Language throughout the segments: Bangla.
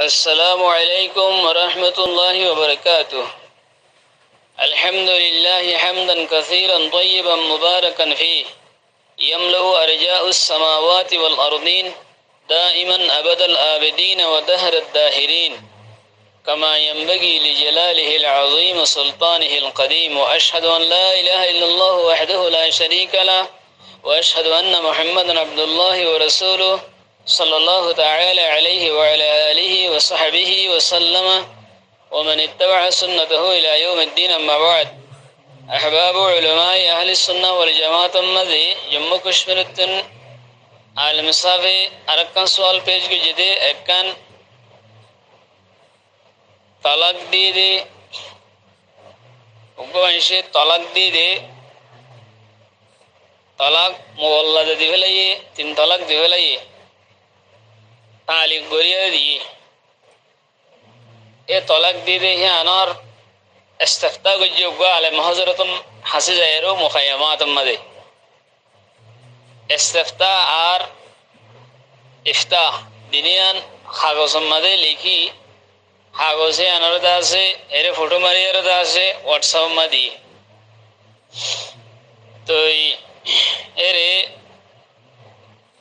السلام عليكم ورحمة الله وبركاته. الحمد لله حمدا كثيرا طيبا مباركا فيه يملأ أرجاء السماوات والأرضين دائما أبد الآبدين ودهر الداهرين كما ينبغي لجلاله العظيم سلطانه القديم، وأشهد أن لا إله إلا الله وحده لا شريك له، وأشهد أن محمدا عبد الله ورسوله صلى الله تعالى عليه وعلى آله وصحبه وسلم ومن اتبع سنته إلى يوم الدين. أما بعد، أحباب علماء أهل السنة والجماعة المذي جمو كشمير التن عالم صافي أركان سوال پیج کے جدے اکان طلاق دی دے وانشے طلاق دی دے طلاق مولد دی فلائیے تین طلاق دی فلائیے تعلیق گوریہ دی اے طلاق دی دے ہیں انار استفتاء جو قال محضرتم حسج ایرو مخیمات مدے استفتاء آر افتاء دنیان حاغوز مدے لکھی حاغوزے انردہ سے ایرے فوٹو مری اردہ سے واٹساپ مدی تو ایرے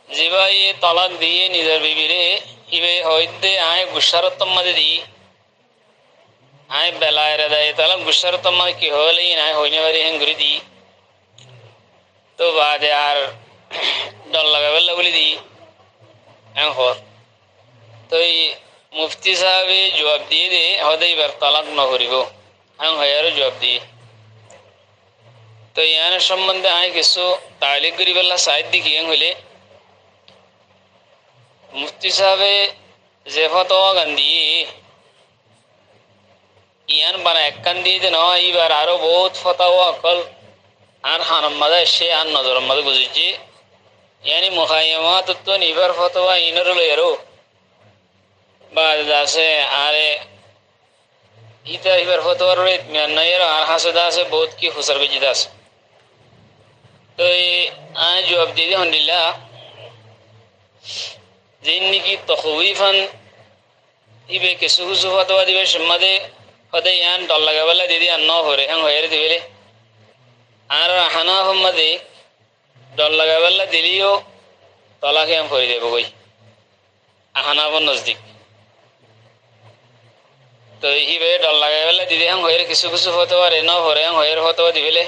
زیبا یہ طلاق دیئے نظر بی بیرے ایوے ہوئید دے آئے گشارتم مدے دی آئے بلائے ردائے طلاق گشارتم مدے کی ہو لئی آئے ہوئنے واری ہنگری دی تو بعد یار ڈال لگا بلہ بلی دی این خور تو مفتی صاحب جواب دیئے دے ہودائی بر طلاق نہ ہو رہی گو این خیارو جواب دیئے تو یعنی شمبندے آئے کسو تعلیق گریب اللہ سائد دی کیے ہوئے مفتی صاحب زیفتو گندی یعنی بنا اکن دیدے نو ای بار آرو بہت فتاو اکل آن خانم مدہ شے آن نظر مدہ گزیجی یعنی مخایمات تو نیبر فتاو اینر لیرو بعد دا سے آرے ایتا ایبر فتاو رو اتمیان نیرو آن حاصل دا سے بہت کی خسر بجی دا سے تو آن جواب دیدے الحمدللہ زینی کی تخویفاً ایبے کسو خسو فتاو دیبے شمدے خدای یان ڈال لگا بلا دیدی انو ہو رہے ہیں غیر دیویلے آر حناف مدے ڈال لگا بلا دیلیو طلاقی ہم پوری دے بگوئی حناف نزدیک تو ہی بے ڈال لگا بلا دیدی ہم غیر کسو کسو فتوا رہنا ہو رہے ہیں غیر فتوا دیویلے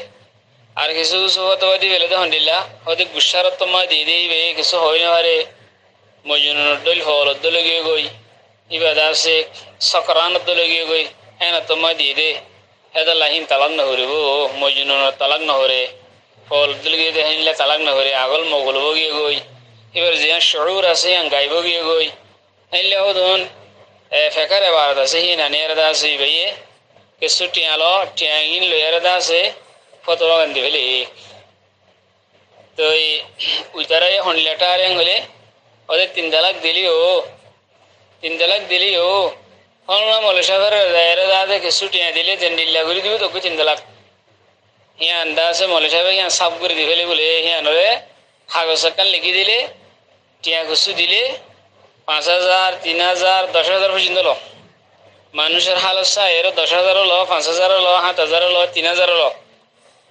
آر کسو کسو فتوا دیویلے تو الحمدللہ خدای گشارت تمہ دیدی بے کسو ہوئینے وارے مجنون دل خولد دلگی گوئی ایبادار سے سکرانت دلگی گوئی اینا تمہ دیدے هذا الله طلاق نہ ہو رہے وہ مجنون طلاق نہ ہو رہے فول دلگی دے ہن لے طلاق نہ ہو رہے اگل مغل ہو گئے کوئی ایبر زیان شعور اسے ان غائب ہو گئے کوئی ہن لے ہودون فکر عبارت سے ہی نہ نیردا سے بھئی کہ سٹیاں لو ٹیاں لو یردا سے فتوا گندی ولی تو اترے ہن لٹاریں گلے اور تین طلاق دلیو ہننا مولشافر دائرہ دادے کہ سٹیاں دلے جنڈیلہ گری دیو تو کچھ اندلاق یہاں انداز سے مولشافر یہاں سب گری دیولے بولے یہاں نوے حاگو سکن لکی دلے ٹیاں گسو دلے 5,000 3,000 10,000 پوچھن دلو মানুষের হালত সা এরো 10,000 লো 5,000 লো 7,000 লো 3,000 লো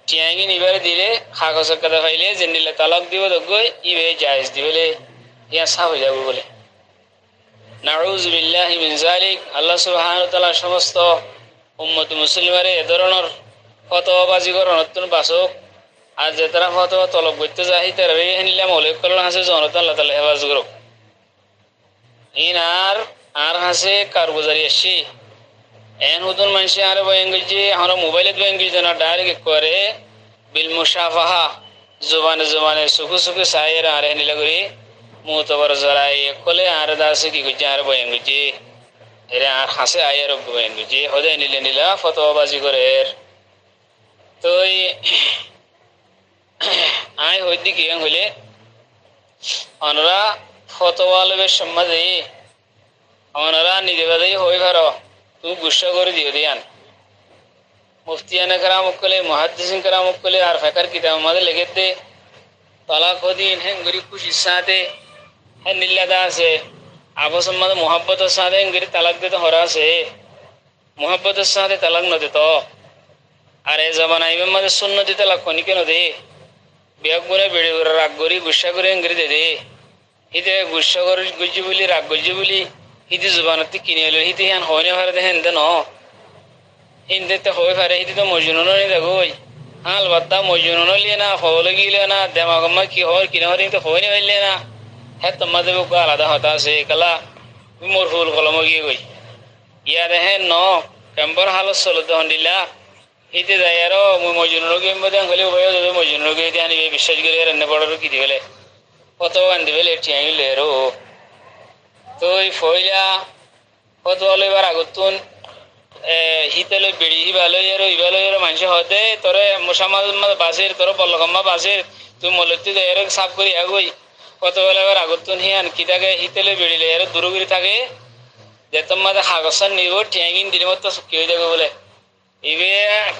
টিয়াঁ কি নিবারে দিলে হাগো সক্কাদা ফাইলে জেন্ডিলে তালাক দিব তো গই ইবে জায়েজ দিবেলে ইয়া সা হয়ে যাবে বলে নাউযু বিল্লাহি মিন যালিক। আল্লাহ সুবহানাহু ওয়া তাআলা সমস্ত উম্মত মুসলিমারে এ ধরনের ফতোয়াবাজি করার নতুন বাসক আর যে তারা ফতোয়া তলব করতে যায় তারা হেনলে মৌলিক কল্যাণ হাসে জনতা আল্লাহ তাআলা হেফাজত করুক ইনার আর হাসে কারগুজারি আসি এন হুদুন মানুষে আর বয়াঙ্গিজি আমরা মোবাইলে বয়াঙ্গিজি না ডাইরেক্ট করে বিল মুশাফাহা জবানে সুখু সুখু সায়ের আর হেনিলা করি মুতবর জরাই কোলে আর দাসে কি গুজি আর বয়াঙ্গিজি এরে আর হাসে আয়ের বয়াঙ্গিজি হদে নিলা ফতোয়াবাজি করে তো আয় হইদি কি হইলে অনরা ফতোয়ালবের সম্বন্ধে অনরা নিদেবাদেই হই ভারো তু গুসা করে দিও দিয়ান মুফতিয়ানে کرام কলে মুহাদ্দিসিন کرام কলে আর ফিকর কিতাব মধ্যে লিখে দে তালাক হদিন হে গরি খুশি সাথে হে নিল্লাদা আছে आपस में मोहब्बत साथे इंगिरी तलाक दे तो हो रहा से मोहब्बत साथे तलाक न दे तो अरे जमाना इमें मत सुन्न दे तलाक कोनी के न दे बेगुने बेड़े राग गोरी गुस्सा करे इंगिरी दे दे हिते गुस्सा कर गुज्जी बोली राग गुज्जी बोली हिते जुबान ती किने लो हिते यान होने भर दे हिंदे न हिंदे ते होए भरे हिते तो मौजूद नहीं देखोई हाँ अलबत्ता मौजूद न लेना होल गिले ना दिमाग में की और किने और हिते होने वाले लेना है तो मत वो का आलादा होता से कला मोर फूल कलम गिए गई याद है न कैंपर हाल सोलत हंडिला हिते जायारो मुई मौजूद रोगी मध्य अंगले उभय जो मौजूद रोगी ध्यान वे विश्वास करे रन्ने पड़ो की दिवेले কত গান দিবে লেটিয়াই লেরো তো এই ফইলা কত এবার আগতুন হিতেলে বেড়ি হিবালো এরো ইবালো এরো মানুষ হতে তোরে মোসামাজ বাসের তোর বল্লকম্মা বাসের তুই মলতি এর সাফ করি আগই কত বেলা এবার আগতুন হিয়ান কি থাকে হিতেলে বেড়িলে এর দূরগিরি থাকে যে তোমাদের হাগসান নিব টিয়াঙ্গিন দিলে মতো কি হয়ে যাবে বলে ইবে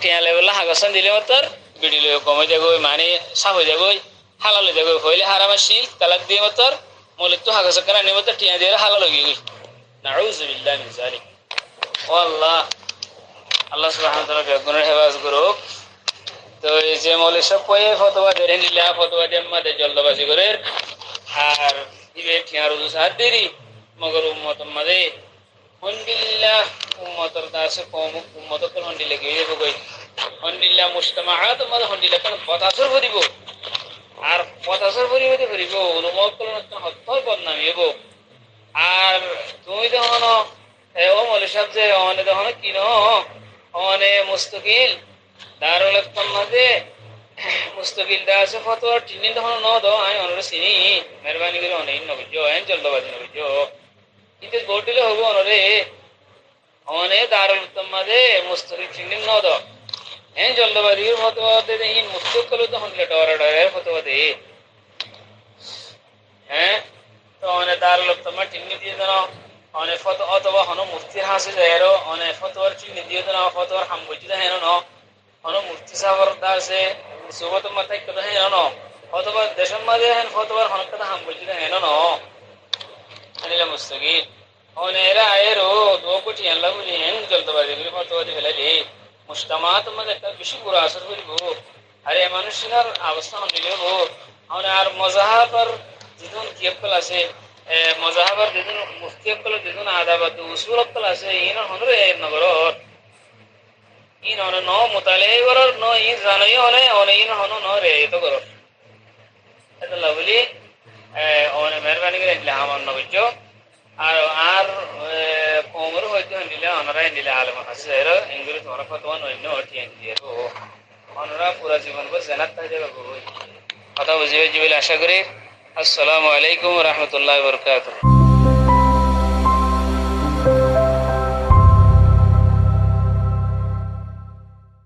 টিয়া লেবেলা হাগসান দিলে মতো বেড়িলে কমে যাবে মানে সাফ হয়ে যাবে হালাল হয়ে যাবে হইলে হারামাশিল তালাক দিয়ে মতর মলিত হাগস কেন নিয়ে মতো টিয়া দিয়ে হালাল হয়ে গই নাউযু বিল্লাহি মিন যালিক ও আল্লাহ আল্লাহ সুবহানাহু ওয়া তাআলা বেগুনের হেফাজত করুক তো এই যে মৌলিক সব কয়ে ফতোয়া দেন দিলা ফতোয়া দেন মাদে জলদবাজি করে আর ইবে টিয়া রুজু সাথ দেরি মগর উম্মত মাদে হন্ডিল্লাহ উম্মতর দাসে কম উম্মত কোন হন্ডিলে গিয়ে বগই হন্ডিল্লাহ মুজতামাআত মাদে হন্ডিল্লাহ কোন বতাসর ভরিব আর পতাসর পরিবর্তে করিব অনুভব করলে হত্যা বদনামি হব আর তুমি তখন ও মৌলী সাহেব যে অনে তখন কিনো অনে মুস্তকিল দারুল মাঝে মুস্তকিল দা আছে ফতোয়ার টিনিন তখন ন দো আমি অনরে চিনি মেহরবানি করে অনেক নবীজ এন জলদবাজি নবীজ কিন্তু ভোট দিলে হবো অনরে অনে দারুল মাঝে মুস্তকিল টিনিন ন দো এন জলদবাজির ফতোয়া দে ইন মুস্তকিল তখন লেটার ডরে ফতোয়া দে হ্যাঁ তো অনেক দারুল তোমার টিনি দিয়ে দাও অনেক ফটো অথবা হনো মূর্তির হাসে যায়রো অনেক ফতোয়ার টিনি দিয়ে দাও ফতোয়ার হাম বুঝি হেন ন হনো মূর্তি সাবর দাসে সুবত মাথায় কথা হেন ন অথবা দেশের মাঝে হেন ফতোয়ার হন কথা হাম বুঝি হেন ন আনিলা মুস্তাকিল অনেরা আয়েরো দো কোটি আল্লাহ বলি হেন জলদবাজি করে ফতোয়া দিয়ে ফেলালি মুজতামাত মধ্যে একটা বেশি বড় আসর করিব আরে মানুষের অবস্থা হইলে হবো আর মজাহাবার যেদিন কিয়কল আছে মজাহাবার যেদিন মুফতিয়কল যেদিন আদাবাদ উসুলকল আছে ইন হনরে নগরর ইন হন ন মুতালে করর ন ইন জানই হনে অনে ইন হন ন রে তো করর এটা বলি অনে মেহরবানি করে দিলে আমার নবজ্জ আর আর কোমর হইতে হইলে অনরাই দিলে আলম আছে এর ইংরেজি তোমার ফতোয়া নয় ন টিএন দিয়ে তো অনরা পুরা জীবন ভর জান্নাত পাই যাবে কথা বুঝিবে জীবনে আশা করি আসসালামু আলাইকুম ওয়া রাহমাতুল্লাহি ওয়া বারাকাতুহু